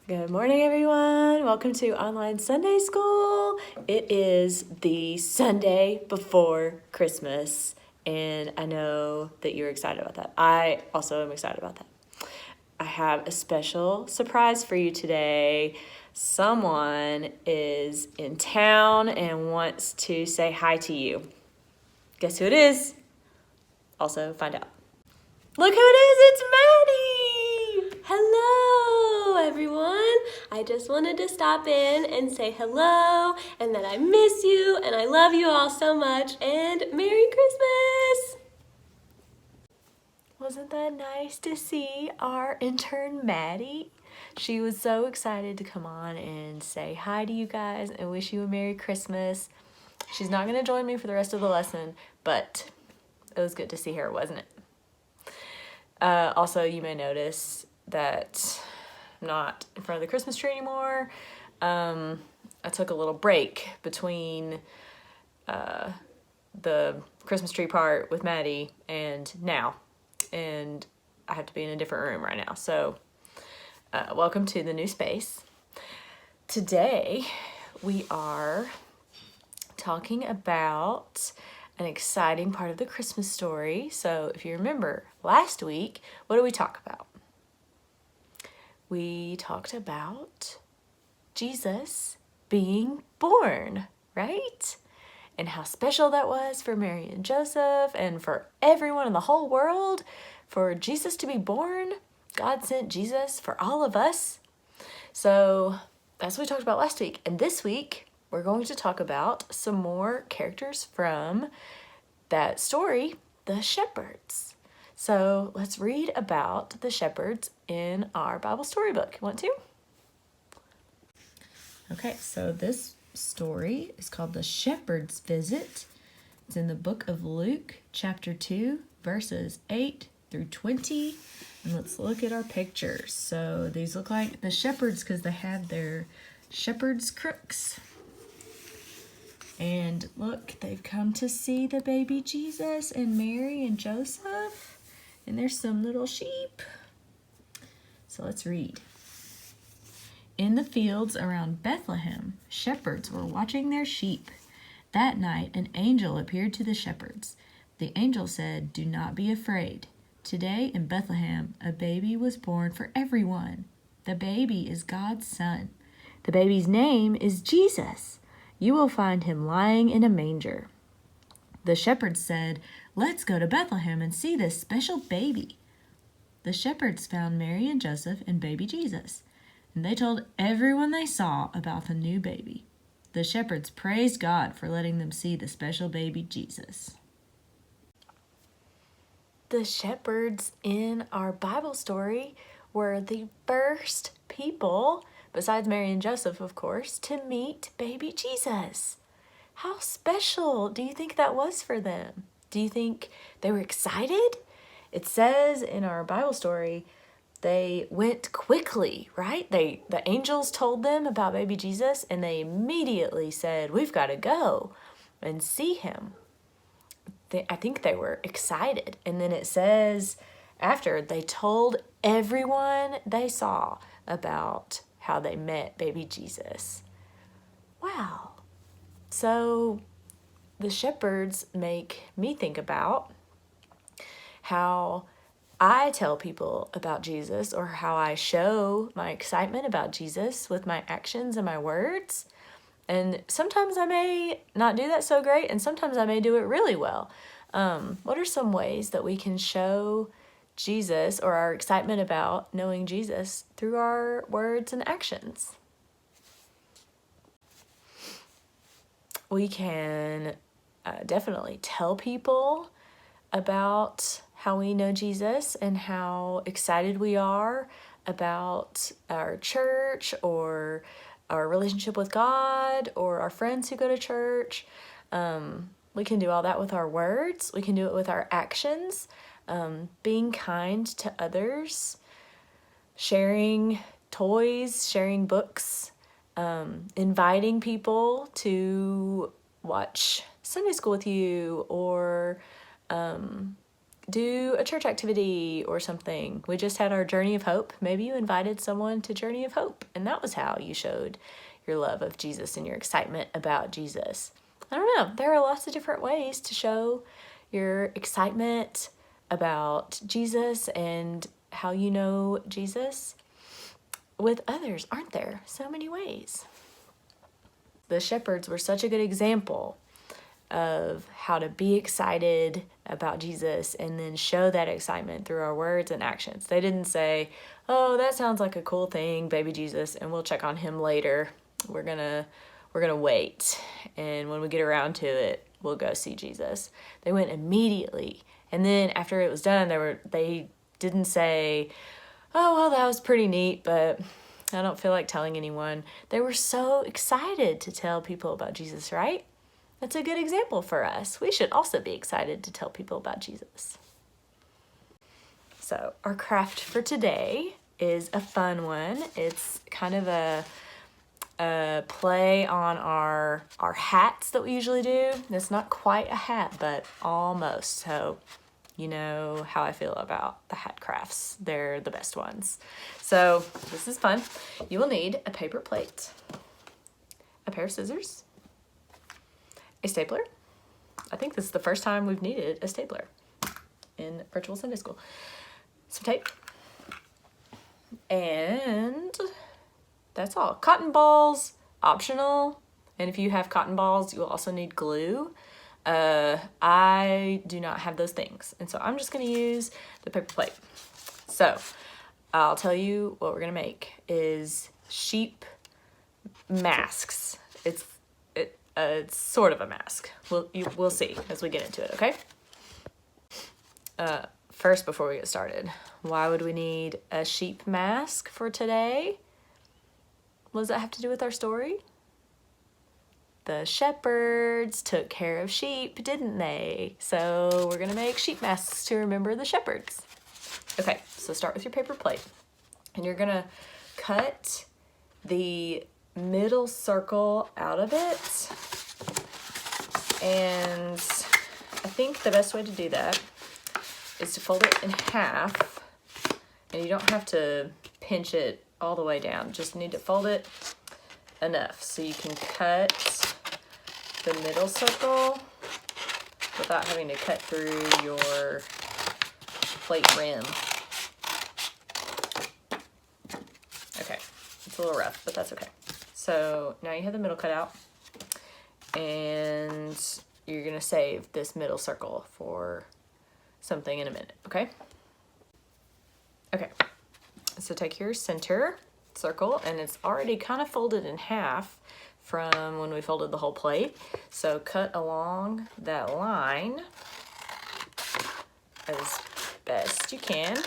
Good morning, everyone. Welcome to Online Sunday School. It is the Sunday before Christmas, and I know that you're excited about that. I also am excited about that. I have a special surprise for you today. Someone is in town and wants to say hi to you. Guess who it is? Also, find out. Look who it is! It's Maddie! Hello, everyone. I just wanted to stop in and say hello and that I miss you and I love you all so much and Merry Christmas! Wasn't that nice to see our intern Maddie? She was so excited to come on and say hi to you guys and wish you a Merry Christmas. She's not going to join me for the rest of the lesson, but it was good to see her, wasn't it? Also, you may notice that I'm not in front of the Christmas tree anymore. I took a little break between the Christmas tree part with Maddie and now. And I have to be in a different room right now. So, welcome to the new space. Today, we are talking about an exciting part of the Christmas story. So if you remember last week, what did we talk about? We talked about Jesus being born, right? And how special that was for Mary and Joseph and for everyone in the whole world. For Jesus to be born, God sent Jesus for all of us. So that's what we talked about last week. And this week, we're going to talk about some more characters from that story, the shepherds. So let's read about the shepherds in our Bible storybook. Want to? Okay, so this story is called The Shepherd's Visit. It's in the book of Luke, chapter 2, verses 8 through 20. And let's look at our pictures. So these look like the shepherds because they have their shepherd's crooks. And look, they've come to see the baby Jesus and Mary and Joseph. And there's some little sheep. So let's read. In the fields around Bethlehem, shepherds were watching their sheep. That night, an angel appeared to the shepherds. The angel said, "Do not be afraid. Today in Bethlehem, a baby was born for everyone. The baby is God's son. The baby's name is Jesus. You will find him lying in a manger." The shepherds said, "Let's go to Bethlehem and see this special baby." The shepherds found Mary and Joseph and baby Jesus, and they told everyone they saw about the new baby. The shepherds praised God for letting them see the special baby Jesus. The shepherds in our Bible story were the first people, besides Mary and Joseph, of course, to meet baby Jesus. How special do you think that was for them? Do you think they were excited? It says in our Bible story, they went quickly, right? The angels told them about baby Jesus, and they immediately said, "We've got to go and see him." I think they were excited. And then it says after they told everyone they saw about how they met baby Jesus. Wow. So the shepherds make me think about how I tell people about Jesus or how I show my excitement about Jesus with my actions and my words. And sometimes I may not do that so great, and sometimes I may do it really well. What are some ways that we can show Jesus or our excitement about knowing Jesus through our words and actions? We can definitely tell people about how we know Jesus and how excited we are about our church or our relationship with God or our friends who go to church. We can do all that with our words. We can do it with our actions, being kind to others, sharing toys, sharing books, inviting people to watch Sunday school with you or do a church activity or something. We just had our Journey of Hope. Maybe you invited someone to Journey of Hope, and that was how you showed your love of Jesus and your excitement about Jesus. I don't know. There are lots of different ways to show your excitement about Jesus and how you know Jesus with others, aren't there? So many ways. The shepherds were such a good example of how to be excited about Jesus and then show that excitement through our words and actions. They didn't say, "Oh, that sounds like a cool thing, baby Jesus, and we'll check on him later. We're gonna wait, and when we get around to it, we'll go see Jesus." They went immediately, and then after it was done, they didn't say, "Oh, well, that was pretty neat, but I don't feel like telling anyone." They were so excited to tell people about Jesus, right? That's a good example for us. We should also be excited to tell people about Jesus. So our craft for today is a fun one. It's kind of a play on our hats that we usually do. It's not quite a hat, but almost. So you know how I feel about the hat crafts. They're the best ones. So this is fun. You will need a paper plate, a pair of scissors, a stapler. I think this is the first time we've needed a stapler in virtual Sunday school. Some tape. And that's all. Cotton balls, optional. And if you have cotton balls, you'll also need glue. I do not have those things. And so I'm just going to use the paper plate. So I'll tell you what we're going to make is sheep masks. It's sort of a mask. We'll see as we get into it, okay? First, before we get started, why would we need a sheep mask for today? What does that have to do with our story? The shepherds took care of sheep, didn't they? So we're gonna make sheep masks to remember the shepherds. Okay, so start with your paper plate. And you're gonna cut the middle circle out of it. And I think the best way to do that is to fold it in half. And you don't have to pinch it all the way down. Just need to fold it enough so you can cut the middle circle without having to cut through your plate rim. Okay, it's a little rough, but that's okay. So now you have the middle cut out, and you're gonna save this middle circle for something in a minute, okay? Okay, so take your center circle, and it's already kind of folded in half from when we folded the whole plate. So cut along that line as best you can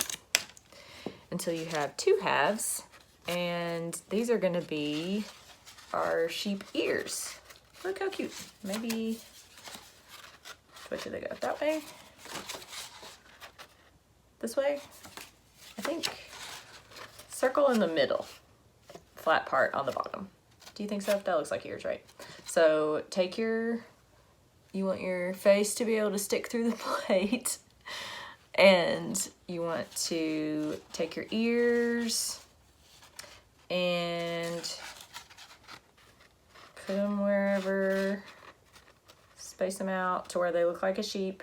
until you have two halves, and these are gonna be our sheep ears. Look how cute. Maybe, which way do they go? That way? This way? I think circle in the middle, flat part on the bottom. Do you think so? That looks like ears, right? So take you want your face to be able to stick through the plate, and you want to take your ears and put them wherever, space them out to where they look like a sheep.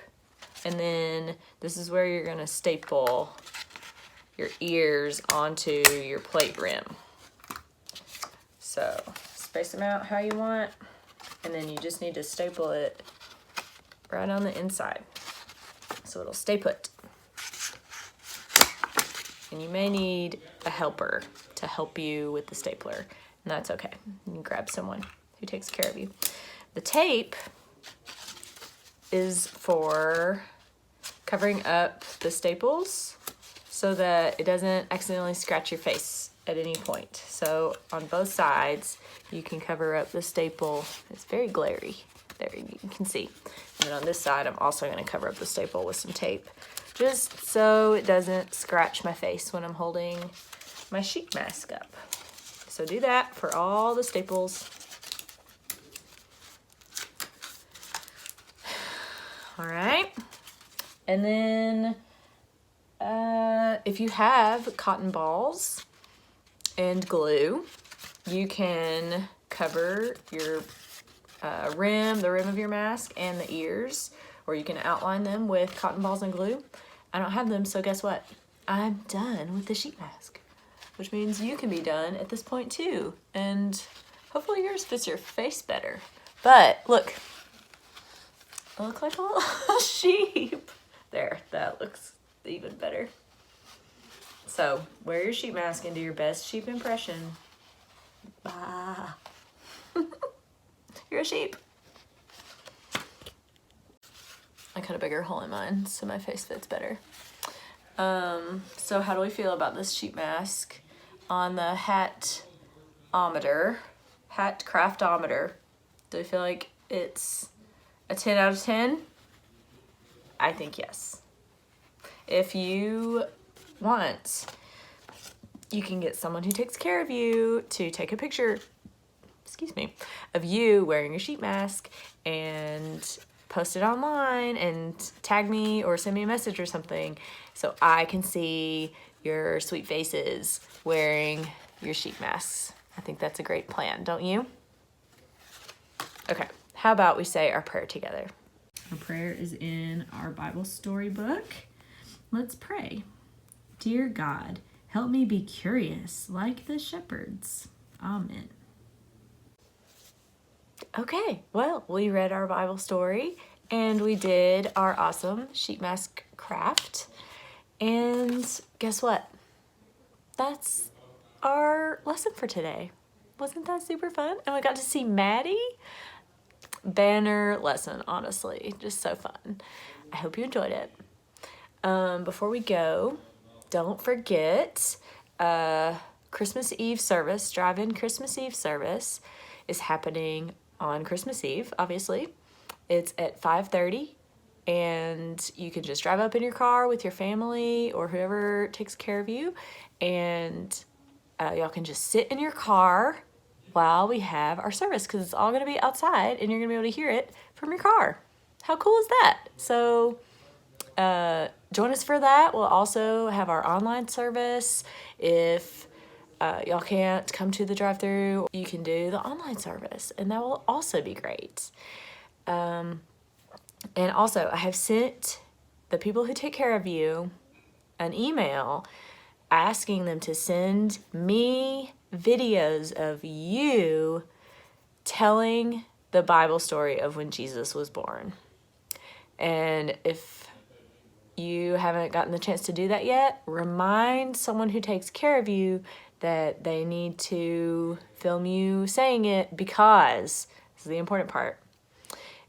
And then this is where you're gonna staple your ears onto your plate rim. So space them out how you want, and then you just need to staple it right on the inside so it'll stay put. And you may need a helper to help you with the stapler, and that's okay. You can grab someone who takes care of you. The tape is for covering up the staples so that it doesn't accidentally scratch your face at any point. So on both sides, you can cover up the staple. It's very glary. There, you can see. And then on this side, I'm also going to cover up the staple with some tape, just so it doesn't scratch my face when I'm holding my sheep mask up. So do that for all the staples. All right. And then if you have cotton balls and glue, you can cover your the rim of your mask and the ears, or you can outline them with cotton balls and glue. I don't have them, so guess what? I'm done with the sheet mask, which means you can be done at this point too. And hopefully yours fits your face better. But look, I look like a little sheep. There, that looks even better. So wear your sheet mask and do your best sheep impression. Bah. You're a sheep. I cut a bigger hole in mine so my face fits better. So how do we feel about this sheet mask on the hat craftometer? Do we feel like it's a 10 out of 10? I think yes. If you want, you can get someone who takes care of you to take a picture, of you wearing your sheet mask and post it online and tag me or send me a message or something so I can see your sweet faces wearing your sheet masks. I think that's a great plan, don't you? Okay, how about we say our prayer together? Our prayer is in our Bible storybook. Let's pray. Dear God, help me be curious like the shepherds. Amen. Okay, well, we read our Bible story and we did our awesome sheet mask craft. And guess what? That's our lesson for today. Wasn't that super fun? And we got to see Maddie. Banner lesson, honestly. Just so fun. I hope you enjoyed it. Before we go, don't forget Christmas Eve service, drive-in Christmas Eve service is happening on Christmas Eve, obviously. It's at 5:30, and you can just drive up in your car with your family or whoever takes care of you, and y'all can just sit in your car while we have our service, because it's all going to be outside and you're going to be able to hear it from your car. How cool is that? So join us for that. We'll also have our online service. If y'all can't come to the drive-thru, you can do the online service, and that will also be great. And also, I have sent the people who take care of you an email asking them to send me videos of you telling the Bible story of when Jesus was born. And if you haven't gotten the chance to do that yet, remind someone who takes care of you that they need to film you saying it, because this is the important part.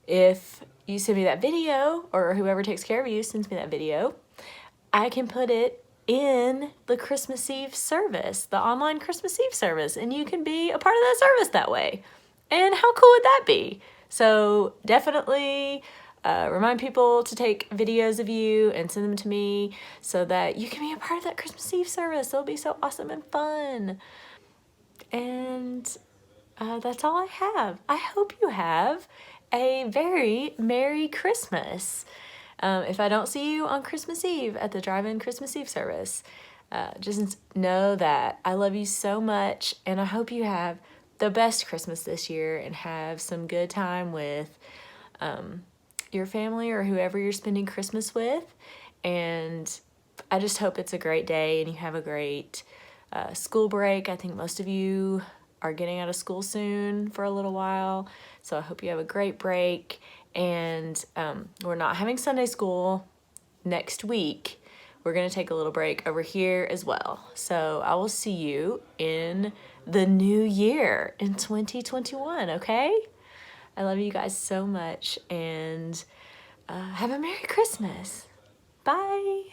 If you send me that video, or whoever takes care of you sends me that video, I can put it in the Christmas Eve service, the online Christmas Eve service, and you can be a part of that service that way. And how cool would that be? So definitely remind people to take videos of you and send them to me so that you can be a part of that Christmas Eve service. It'll be so awesome and fun. And that's all I have. I hope you have a very Merry Christmas. If I don't see you on Christmas Eve at the drive-in Christmas Eve service, just know that I love you so much, and I hope you have the best Christmas this year and have some good time with your family or whoever you're spending Christmas with. And I just hope it's a great day and you have a great school break. I think most of you are getting out of school soon for a little while, so I hope you have a great break. And we're not having Sunday school next week. We're going to take a little break over here as well. So I will see you in the new year in 2021, okay? I love you guys so much, and have a Merry Christmas. Bye.